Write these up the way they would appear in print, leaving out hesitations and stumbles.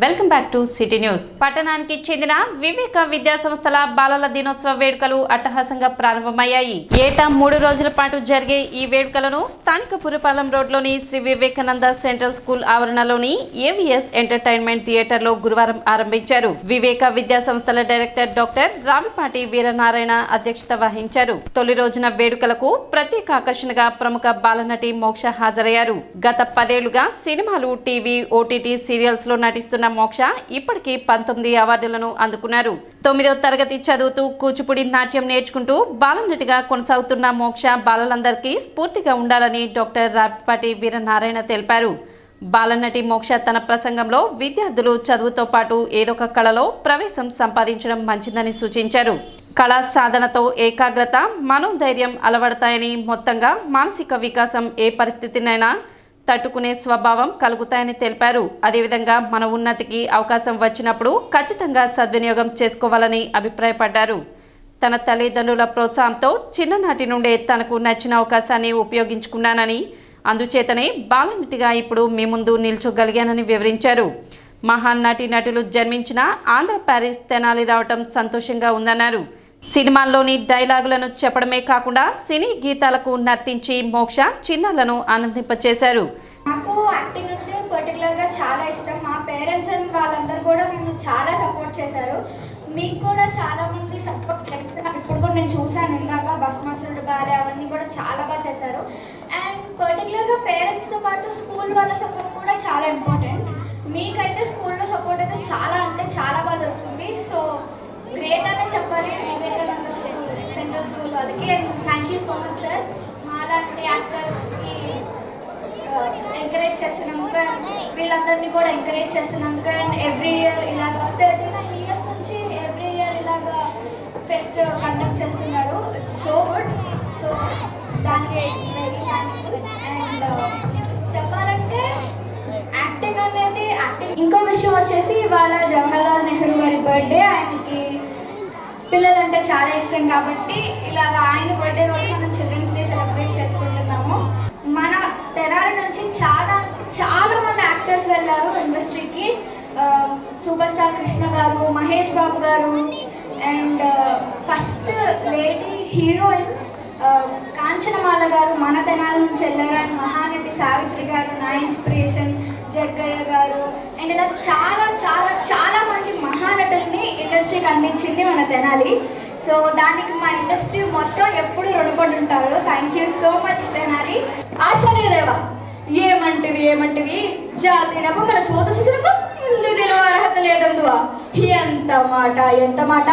Welcome back to city news. పట్టణానికి చెందిన వివేక విద్యా సంస్థల బాలల దినోత్సవ వేడుకలు అట్టహాసంగా ప్రారంభమయ్యాయి. ఏటా 3 రోజుల పాటు జరిగే ఈ వేడుకలను స్థానిక పురపాలెం రోడ్లోని శ్రీ వివేకానంద సెంట్రల్ స్కూల్ ఆవరణలోని ఏవిఎస్ ఎంటర్టైన్మెంట్ థియేటర్ లో గురువారం ఆరంభించారు. వివేక విద్యా సంస్థల డైరెక్టర్ డాక్టర్ రావిపాటి వీరనారాయణ అధ్యక్షత వహించారు. తొలి రోజున వేడుకలకు ప్రత్యేక ఆకర్షణగా ప్రముఖ బాలనటి మోక్ష హాజరయ్యారు. గత 10 ఏళ్లుగా సినిమాలు, టీవీ, ఓటీటీ సీరియల్స్ లో నటిస్తున్న మోక్ష ఇప్పటికీ 19 అవార్డులను అందుకున్నారు. 9వ తరగతి చదువుతూ కూచిపూడి నాట్యం నేర్చుకుంటూ బాలనటిగా కొనసాగుతున్న మోక్ష బాలలందరికీ స్ఫూర్తిగా ఉండాలని డాక్టర్ రావిపాటి వీరనారాయణ తెలిపారు. బాలనటి మోక్ష తన ప్రసంగంలో విద్యార్థులు చదువుతో పాటు ఏదొక కళలో ప్రవేశం సంపాదించడం మంచిదని సూచించారు. కళా సాధనతో ఏకాగ్రత, మనోధైర్యం అలవడతాయని, మొత్తంగా మానసిక వికాసం ఏ పరిస్థితినైనా తట్టుకునే స్వభావం కలుగుతాయని తెలిపారు. అదేవిధంగా మన ఉన్నతికి అవకాశం వచ్చినప్పుడు ఖచ్చితంగా సద్వినియోగం చేసుకోవాలని అభిప్రాయపడ్డారు. తన తల్లిదండ్రుల ప్రోత్సాహంతో చిన్ననాటి నుండే తనకు నచ్చిన అవకాశాన్ని ఉపయోగించుకున్నానని, అందుచేతనే బాలనటిగా ఇప్పుడు మీ ముందు నిల్చోగలిగానని వివరించారు. మహాన్ నటులు జన్మించిన ఆంధ్ర ప్యారిస్ తెనాలి రావటం సంతోషంగా ఉందన్నారు. సినిమాల్లోని డైలాగులను చెప్పడమే కాకుండా సినీ గీతాలకు నర్తించి మోక్ష చిన్నారులను ఆనందింపచేశారు. నాకు యాక్టింగ్ అంటే పర్టికులర్గా చాలా ఇష్టం. మా పేరెంట్స్ అండ్ వాళ్ళందరూ కూడా నన్ను చాలా సపోర్ట్ చేశారు. మీకు కూడా చాలా మంది సపోర్ట్ చేస్తారు. ఇప్పుడు కూడా నేను చూశాను, ఇందాక భస్మాసురుడు బాలే అవన్నీ కూడా చాలా బాగా చేశారు. అండ్ పర్టికులర్గా పేరెంట్స్తో పాటు స్కూల్ వాళ్ళ సపోర్ట్ కూడా చాలా ఇంపార్టెంట్. మీకైతే స్కూల్లో సపోర్ట్ అయితే చాలా అంటే చాలా బాగా దొరుకుతుంది. సో గ్రేట్ అనే చెప్పాలి వివేకానంద సెంట్రల్ స్కూల్ వాళ్ళకి. And thank you so much sir. మాలాంటి యాక్టర్స్కి ఎంకరేజ్ చేసినందుకు అండ్ వీళ్ళందరినీ కూడా ఎంకరేజ్ చేసినందుకు అండ్ ఎవ్రీ ఇయర్ ఇలాగ 39 years నుంచి ఎవ్రీ ఇయర్ ఇలాగ ఫెస్ట్ కండక్ట్ చేస్తున్నారు. It's so good. సో దానికి వెరీ థ్యాంక్ఫుల్. అండ్ చెప్పాలంటే యాక్టింగ్ అనేది ఇంకో విషయం వచ్చేసి ఇవాళ జవహర్లాల్ నెహ్రూ గారి బర్త్డే. ఆయనకి పిల్లలంటే చాలా ఇష్టం కాబట్టి ఇలాగ ఆయన బర్త్డే రోజు మనం చిల్డ్రన్స్ డే సెలబ్రేట్ చేసుకుంటున్నాము. మన తెనాలి నుంచి చాలా మంది యాక్టర్స్ వెళ్ళారు ఇండస్ట్రీకి. సూపర్ స్టార్ కృష్ణ గారు, మహేష్ బాబు గారు and first lady heroine Kanchanamala గారు మన తెనాలి నుంచి వెళ్ళారు. అండ్ మహానటి సావిత్రి గారు, నా ఇన్స్పిరేషన్ జగ్గయ్య గారు అండ్ ఇలా చాలా చాలా చాలా మంది మహానటుల్ని ఇండస్ట్రీకి అందించింది మన తెనాలి. సో దానికి మా ఇండస్ట్రీ మొత్తం ఎప్పుడు రుణపడి ఉంటారు. Thank you so much Tenali. ఆచార్యదేవ ఏమంటివి జాతినపు మన సోదశితులకు ముందు నిలువ అర్హత లేదందువా. ఎంత మాట.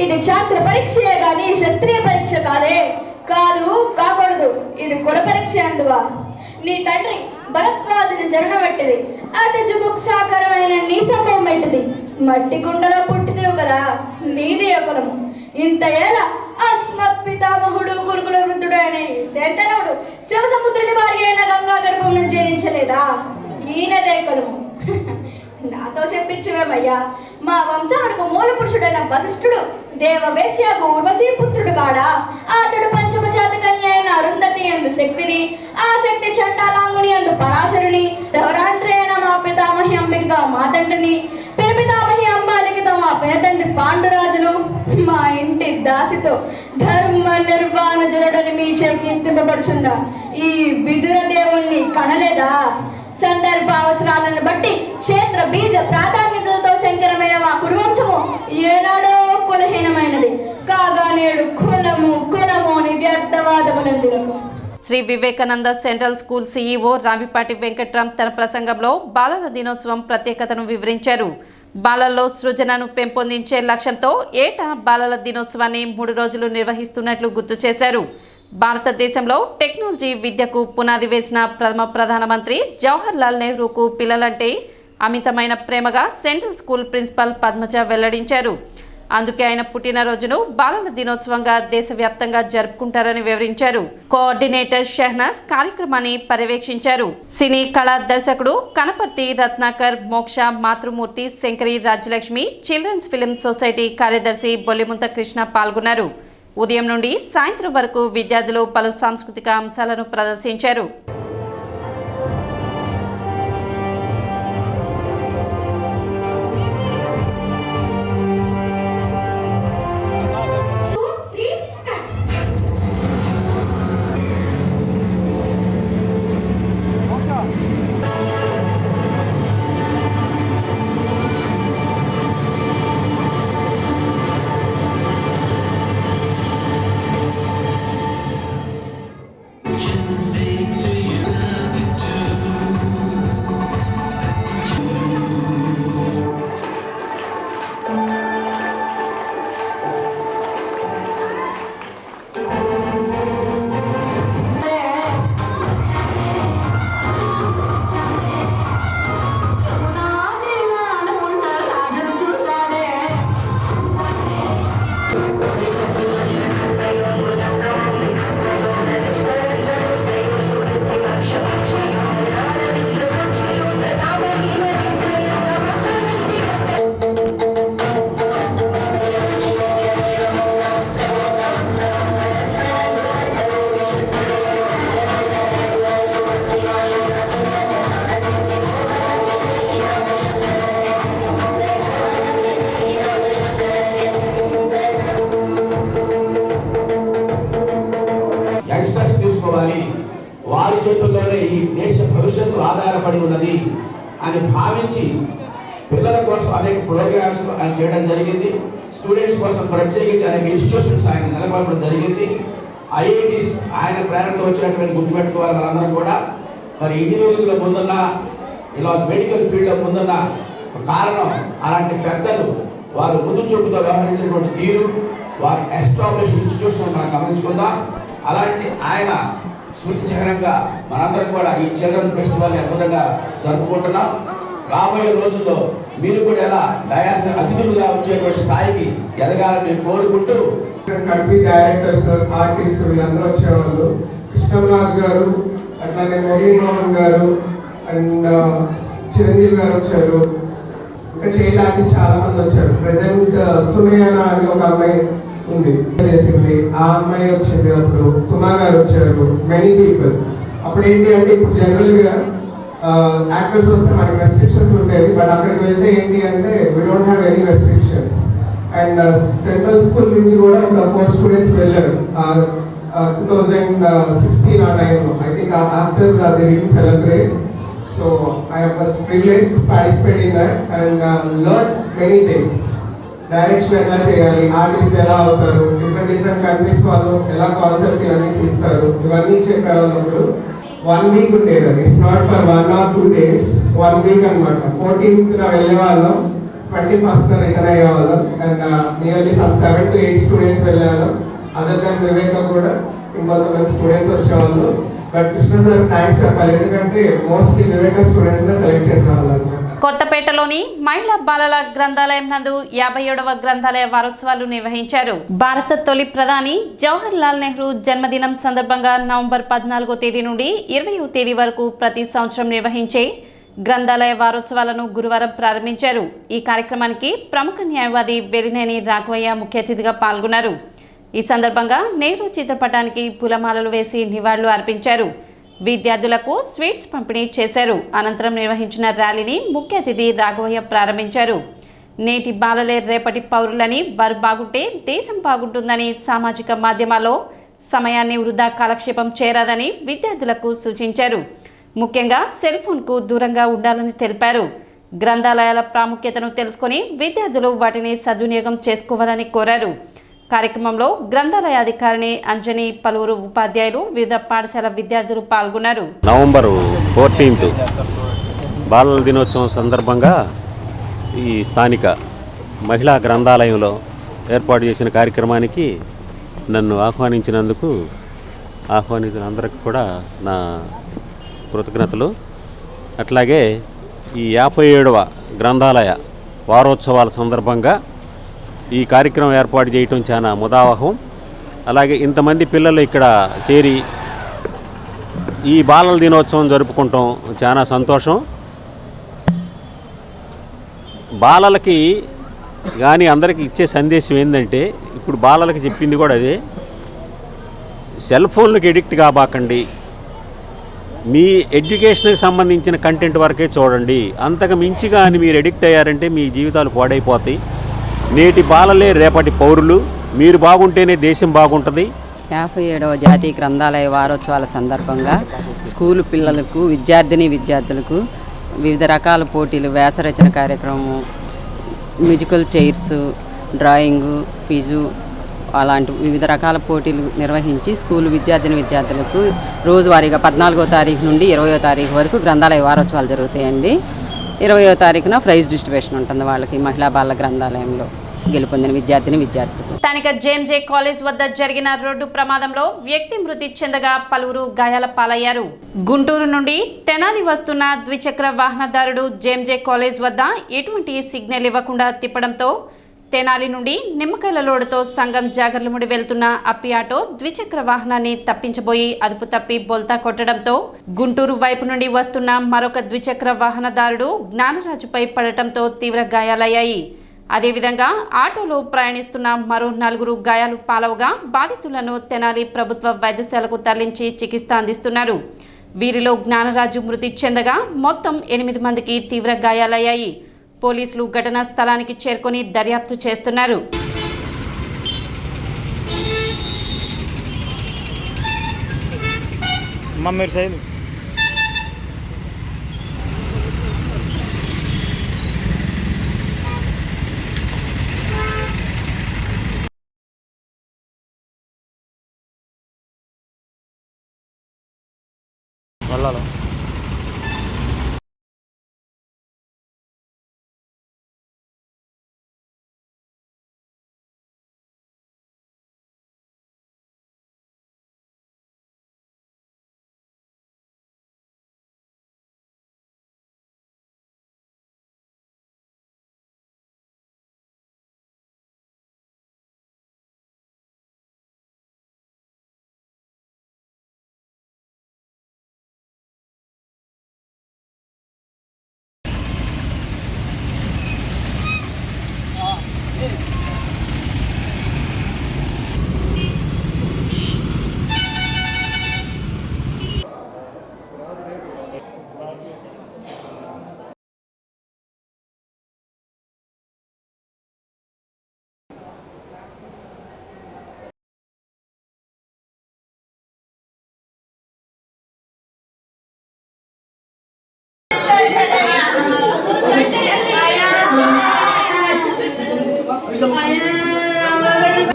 ఇది క్షాత్ర పరీక్షయే కానీ క్షత్రియ పరీక్ష కాకూడదు. ఇది కుల పరీక్ష అందువా. నీ తండ్రి భరద్వాజుని జరణబట్టిది, అతి జుబుక్సాకరమైన నీ సంభవం పెట్టింది. మట్టి కుండలో పుట్టిదేవు కదా, నీది కులము. ఇంత ఏళ అస్మత్ పితామహుడు గురుకుల వృద్ధుడు అనే శంతనుడు శివసముద్రుని భార్య అయిన గంగా గర్భం నుంచి జయించలేదా? ఈయనదే కులము. నాతో చెప్పించవేమయ్యా. మా వంశమునకు మూల పురుషుడైన వశిష్ఠుడు దేవవేశ్యకు ఊర్వశీ పుత్రుడు కాడా. అతడు పంచమజాత కన్య అయిన అరుంధతి యందు శక్తిని, ఆ శక్తి చండాలాంగుని యందు పరాశరుని, దౌరాండ్రేణ మా పితామహి అంబికతో మా తండ్రిని, పినపితామహి అంబాలికతో మా పినతండ్రి పాండురాజును, మా ఇంటి దాసితో ధర్మ నిర్వాణ జరుడని మీ కీర్తింపబడుచున్న ఈ విదుర దేవుణ్ణి కనలేదా? సందర్భ అవసరాలను బట్టి క్షేత్ర బీజ ప్రాధాన్యతలతో శంకరమైన మా కురువంశము ఏనాడో కులహీనమైనది కాగా నేడు కులము అని వ్యర్థవాదములందులకు. Shri Vivekananda central school CEO Ravipati Venkatram తన ప్రసంగంలో బాలల దినోత్సవం ప్రత్యేకతను వివరించారు. బాలల్లో సృజనను పెంపొందించే లక్ష్యంతో ఏటా బాలల దినోత్సవాన్ని 3 రోజులు నిర్వహిస్తున్నట్లు గుర్తు చేశారు. భారతదేశంలో టెక్నాలజీ విద్యకు పునాది వేసిన ప్రధానమంత్రి జవహర్లాల్ నెహ్రూకు పిల్లలంటే అమితమైన ప్రేమగా సెంట్రల్ స్కూల్ ప్రిన్సిపల్ పద్మజ వెల్లడించారు. అందుకే ఆయన పుట్టినరోజును బాలల దినోత్సవంగా దేశవ్యాప్తంగా జరుపుకుంటారని వివరించారు. కోఆర్డినేటర్ షెహనాజ్ కార్యక్రమాన్ని పర్యవేక్షించారు. సినీ కళా దర్శకుడు Kanaparthi Ratnakar, Moksha Matrumurthy, Shankari Rajyalakshmi, children's film society కార్యదర్శి బొల్లిముంత కృష్ణ పాల్గొన్నారు. ఉదయం నుండి సాయంత్రం వరకు విద్యార్థులు పలు సాంస్కృతిక అంశాలను ప్రదర్శించారు. కష్టపడి ఉన్నది అని భావించి పిల్లల కోసం అనేక ప్రోగ్రామ్స్ ఆయన చేయడం జరిగింది. స్టూడెంట్స్ కోసం ప్రత్యేకించి అనేక ఇన్స్టిట్యూషన్స్ ఆయన నెలకొల్పడం జరిగింది. ఐఐటీస్ ఆయన ప్రేరణతో వచ్చినటువంటి గుర్తుపెట్టుకోవాలి మనందరం కూడా. మరి ఇంజనీరింగ్లో ముందున్న, ఇలా మెడికల్ ఫీల్డ్లో ముందున్న కారణం అలాంటి పెద్దలు వారు ముందు చూపుతో వ్యవహరించినటువంటి తీరు, వారు ఎస్టాబ్లిష్ ఇన్స్టిట్యూషన్ మనం గమనించుకుందాం. అలాంటి ఆయన స్మృతి చిహ్నంగా మనందరం కూడా ఈ చిల్డ్రన్ ఫెస్టివల్ని అద్భుతంగా జరుపుకుంటున్నాం. రాబోయే రోజుల్లో మీరు కూడా ఎలా డయాస్ అతిథులుగా వచ్చేటువంటి స్థాయికి ఎదగాలని మేము కోరుకుంటూ, కంట్రీ డైరెక్టర్స్, ఆర్టిస్ట్ వీళ్ళందరూ వచ్చేవాళ్ళు. కృష్ణరాజు గారు, అట్లానే మోహన్ గారు అండ్ చిరంజీవి గారు వచ్చారు. ఇంకా చైల్డ్ ఆర్టిస్ట్ చాలా మంది వచ్చారు. ప్రెసెంట్ సునయానా అని ఒక అమ్మాయి ఉంది చేసింది, ఆ అమ్మాయి వచ్చింది. అప్పుడు సుమా గారు వచ్చారు. Many people. అప్పుడు ఏంటి అంటే, ఇప్పుడు జనరల్గా యాక్టర్స్ వస్తే మనకి రెస్ట్రిక్షన్స్ ఉండేవి, బట్ అక్కడికి వెళ్తే ఏంటి అంటే we don't have any restrictions. And central school నుంచి కూడా ఒక 4 స్టూడెంట్స్ వెళ్ళారు 2016 ఆ టైంలో. I think after they didn't celebrate. So I was privileged to participate in that and learn many things. Direction ఎలా చేయాలి, ఆర్టిస్ట్ ఎలా అవుతారు, డిఫరెంట్ కంట్రీస్ వాళ్ళు ఎలా కాన్సెప్ట్ ఇవన్నీ తీస్తారు, ఇవన్నీ చెప్పేవాళ్ళు. 1 week ఉండేది. It's not for 1 or 2 days, 1 week అనమాట. 14th వెళ్ళే వాళ్ళం, 21st రిటర్న్ అయ్యేవాళ్ళం. అండ్ నియర్లీ 7 to 8 స్టూడెంట్స్ వెళ్ళేవాళ్ళం. అదర్ దాన్ వివేక కూడా ఇంకొంతమంది స్టూడెంట్స్ వచ్చేవాళ్ళు. బట్ కృష్ణ సార్ థ్యాంక్స్ చెప్పాలి, ఎందుకంటే మోస్ట్లీ వివేక స్టూడెంట్స్ సెలెక్ట్ చేసేవాళ్ళు. కొత్తపేటలోని మహిళా బాలల గ్రంథాలయం నందు 57వ గ్రంథాలయ వారోత్సవాలు నిర్వహించారు. భారత తొలి ప్రధాని జవహర్ లాల్ నెహ్రూ జన్మదినం సందర్భంగా నవంబర్ 14వ తేదీ నుండి 20వ తేదీ వరకు ప్రతి సంవత్సరం నిర్వహించే గ్రంథాలయ వారోత్సవాలను గురువారం ప్రారంభించారు. ఈ కార్యక్రమానికి ప్రముఖ న్యాయవాది వెలినేని రాఘవయ్య ముఖ్య అతిథిగా పాల్గొన్నారు. ఈ సందర్భంగా నెహ్రూ చిత్రపటానికి పూలమాలలు వేసి నివాళులు అర్పించారు. విద్యార్థులకు స్వీట్స్ పంపిణీ చేశారు. అనంతరం నిర్వహించిన ర్యాలీని ముఖ్య అతిథి రాఘవయ్య ప్రారంభించారు. నేటి బాలలే రేపటి పౌరులని, వారు బాగుంటే దేశం బాగుంటుందని, సామాజిక మాధ్యమాల్లో సమయాన్ని వృధా కాలక్షేపం చేయరాదని విద్యార్థులకు సూచించారు. ముఖ్యంగా సెల్ ఫోన్కు దూరంగా ఉండాలని తెలిపారు. గ్రంథాలయాల ప్రాముఖ్యతను తెలుసుకొని విద్యార్థులు వాటిని సద్వినియోగం చేసుకోవాలని కోరారు. కార్యక్రమంలో గ్రంథాలయ అధికారిని అంజని, పలువురు ఉపాధ్యాయులు, వివిధ పాఠశాల విద్యార్థులు పాల్గొన్నారు. నవంబర్ 14th బాలల దినోత్సవం సందర్భంగా ఈ స్థానిక మహిళా గ్రంథాలయంలో ఏర్పాటు చేసిన కార్యక్రమానికి నన్ను ఆహ్వానించినందుకు అందరికీ కూడా నా కృతజ్ఞతలు. అట్లాగే ఈ 57వ గ్రంథాలయ వారోత్సవాల సందర్భంగా ఈ కార్యక్రమం ఏర్పాటు చేయటం చాలా ముదావహం. అలాగే ఇంతమంది పిల్లలు ఇక్కడ చేరి ఈ బాలల దినోత్సవం జరుపుకుంటాం చాలా సంతోషం. బాలలకి కానీ అందరికీ ఇచ్చే సందేశం ఏంటంటే, ఇప్పుడు బాలలకి చెప్పింది కూడా అదే, సెల్ ఫోన్లకు ఎడిక్ట్ కాబాకండి, మీ ఎడ్యుకేషన్కి సంబంధించిన కంటెంట్ వరకే చూడండి. అంతకు మించి కానీ మీరు ఎడిక్ట్ అయ్యారంటే మీ జీవితాలు పాడైపోతాయి. నేటి బాలలే రేపటి పౌరులు, మీరు బాగుంటేనే దేశం బాగుంటుంది. 57వ జాతీయ గ్రంథాలయ వారోత్సవాల సందర్భంగా స్కూలు పిల్లలకు, విద్యార్థులకు వివిధ రకాల పోటీలు, వ్యాసరచన కార్యక్రమం, మ్యూజికల్ చైర్స్, డ్రాయింగు, క్విజు అలాంటి వివిధ రకాల పోటీలు నిర్వహించి స్కూలు విద్యార్థులకు రోజువారీగా 14వ తారీఖు నుండి 20వ తారీఖు వరకు గ్రంథాలయ వారోత్సవాలు జరుగుతాయండి. 20వ తారీఖున ప్రైజ్ డిస్ట్రిబ్యూషన్ ఉంటుంది వాళ్ళకి. మహిళా బాల గ్రంథాలయంలో గెలుపొందిన విద్యార్థులకు. స్థానిక జేఎంజే కాలేజ్ వద్ద జరిగిన రోడ్డు ప్రమాదంలో వ్యక్తి మృతి చెందగా పలువురు గాయాల పాలయ్యారు. గుంటూరు నుండి తెనాలి వస్తున్న ద్విచక్ర వాహనదారుడు జేఎంజే కాలేజ్ వద్ద ఎటువంటి సిగ్నల్ ఇవ్వకుండా తిప్పడంతో తెనాలి నుండి నిమ్మకాయల లోడుతో సంగం జాగర్లముడి వెళ్తున్న అప్పి ఆటో ద్విచక్ర వాహనాన్ని తప్పించబోయి అదుపు తప్పి బోల్తా కొట్టడంతో గుంటూరు వైపు నుండి వస్తున్న మరొక ద్విచక్ర వాహనదారుడు జ్ఞానరాజుపై పడటంతో తీవ్ర గాయాలయ్యాయి. అదేవిధంగా ఆటోలో ప్రయాణిస్తున్న మరో 4 గాయాలు పాలవగా బాధితులను తెనాలి ప్రభుత్వ వైద్యశాలకు తరలించి చికిత్స అందిస్తున్నారు. వీరిలో జ్ఞానరాజు మృతి చెందగా మొత్తం 8 మందికి తీవ్ర గాయాలయ్యాయి. పోలీసులు ఘటనా స్థలానికి చేరుకొని దర్యాప్తు చేస్తున్నారు. జిల్లాలో.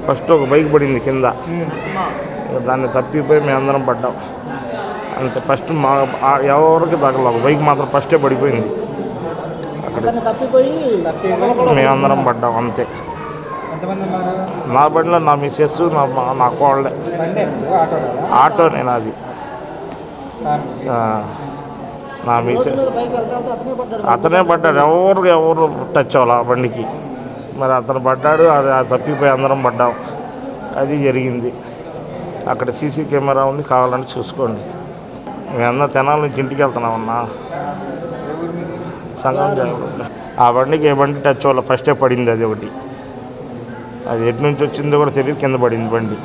ఫస్ట్ ఒక బైక్ పడింది కింద, దాన్ని తప్పిపోయి మేము అందరం పడ్డాం అంతే. ఫస్ట్ మా ఎవరికి తగల, ఒక బైక్ మాత్రం ఫస్టే పడిపోయింది. మేమందరం పడ్డాం అంతే. నా బండిలో నా మిస్సెస్, నా కోళ్ళే. ఆటో నేను అది నా మిస్సెస్ అతనే పడ్డాడు. ఎవరు టచ్ అవ్వాలి ఆ బండికి. మరి అతను పడ్డాడు, అది తప్పిపోయి అందరం పడ్డాం. అది జరిగింది. అక్కడ సీసీ కెమెరా ఉంది, కావాలని చూసుకోండి. మేమందరం తెనాలి నుంచి ఇంటికి వెళ్తున్నామన్నా. సంగం ఆ బండికి ఏ బండి టచ్ అవ్వాలి, ఫస్టే పడింది. అది ఒకటి, అది ఎటు నుంచి వచ్చిందో కూడా తెలియదు, కింద పడింది బండి.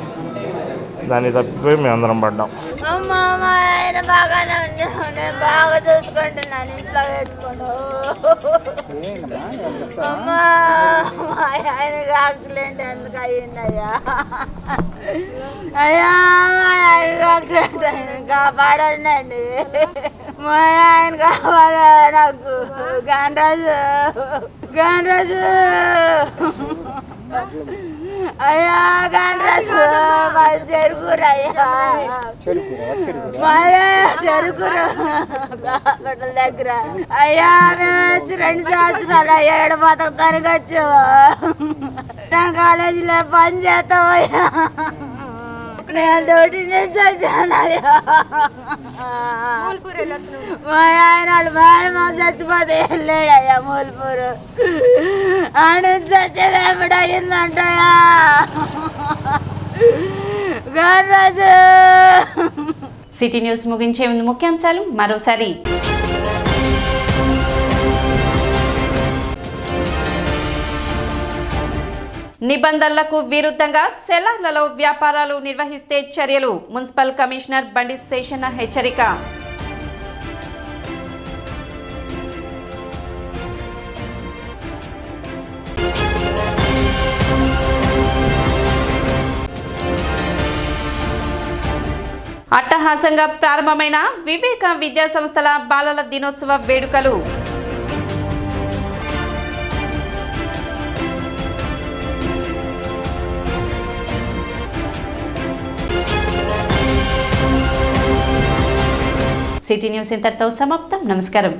దాన్ని తప్పిపోయి మేమందరం పడ్డాం. ఆయన బాగానే ఉన్నాడు, నేను బాగా చూసుకుంటున్నాను, ఇంట్లో పెట్టుకోను. అమ్మా ఆయనకి యాక్సిడెంట్ ఎందుకు అయ్యిందయ్యా? అయ్యా ఆయనకి యాక్సిడెంట్ అయ్యింది, కాపాడండి. మా ఆయన కావాలి నాకు. గండ్రాజు అయ్యా, గండ్రాజు మా చెరుకురు అయ్యా, మాయా చెరుకురు కాకటల దగ్గర. అయ్యా మేము వచ్చి 2 సంవత్సరాలు అయ్యా, ఏడు బతకడానికి వచ్చావా? నా కాలేజీలో పని చేస్తావయ్యా, నేను తోటి నుంచి వచ్చానయ్యా. మా ఆయన మేడం చచ్చిపోతే వెళ్ళాడయ్యా మూల్పూరు. ఆ నుంచి వచ్చేది ఎప్పుడు అయ్యిందంటయ్యా గర్రాజు. సిటీ న్యూస్ ముగించే ముందు ముఖ్యాంశాలు మరోసారి. నిబంధనలకు విరుద్ధంగా సెలార్లలో వ్యాపారాలు నిర్వహిస్తే చర్యలు, మున్సిపల్ కమిషనర్ బండి శేషన్న హెచ్చరిక. అట్టహాసంగా ప్రారంభమైన వివేక విద్యా సంస్థల బాలల దినోత్సవ వేడుకలు. సిటీ న్యూస్ ఇంతటితో సమాప్తం. నమస్కారం.